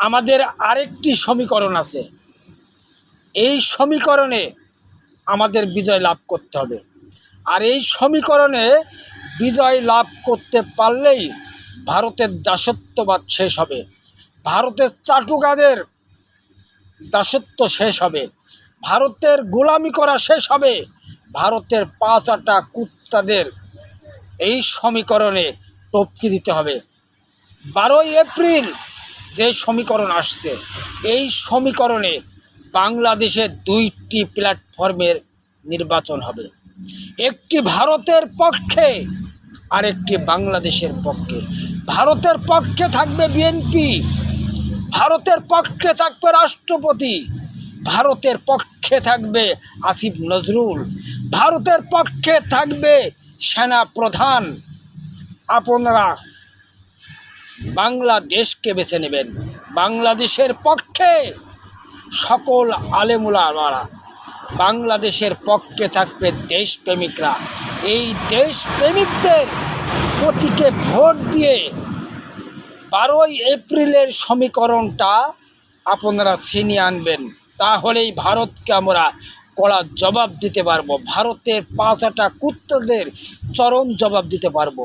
আমাদের আরেকটি সমীকরণ আছে, এই সমীকরণে আমাদের বিজয় লাভ করতে হবে। আর এই সমীকরণে বিজয় লাভ করতে পারলেই ভারতের দাসত্ববাদ শেষ হবে, ভারতের চাটুকাদের দাসত্ব শেষ হবে, ভারতের গোলামি করা শেষ হবে, ভারতের পাঁচ আটা কুত্তাদের এই সমীকরণে টপকে দিতে হবে। 12ই এপ্রিল যে সমীকরণ আসছে, এই সমীকরণে বাংলাদেশে 2টি প্ল্যাটফর্মের নির্বাচন হবে, একটি ভারতের পক্ষে আর একটি বাংলাদেশের পক্ষে। ভারতের পক্ষে থাকবে বিএনপি, ভারতের পক্ষে থাকবে রাষ্ট্রপতি, ভারতের পক্ষে থাকবে আসিফ নজরুল, ভারতের পক্ষে থাকবে সেনা প্রধান। আপনারা বাংলাদেশকে বেছে নেবেন। বাংলাদেশের পক্ষে সকল আলেমুলামারা, বাংলাদেশের পক্ষে থাকবে দেশপ্রেমিকরা। এই দেশপ্রেমিকদের প্রতীকে ভোট দিয়ে 12ই এপ্রিলের সমীকরণটা আপনারা ছিনিয়ে আনবেন। তাহলেই ভারতকে আমরা কড়া জবাব দিতে পারবো, ভারতের পাঁচ আটা কুত্তাদের চরম জবাব দিতে পারবো।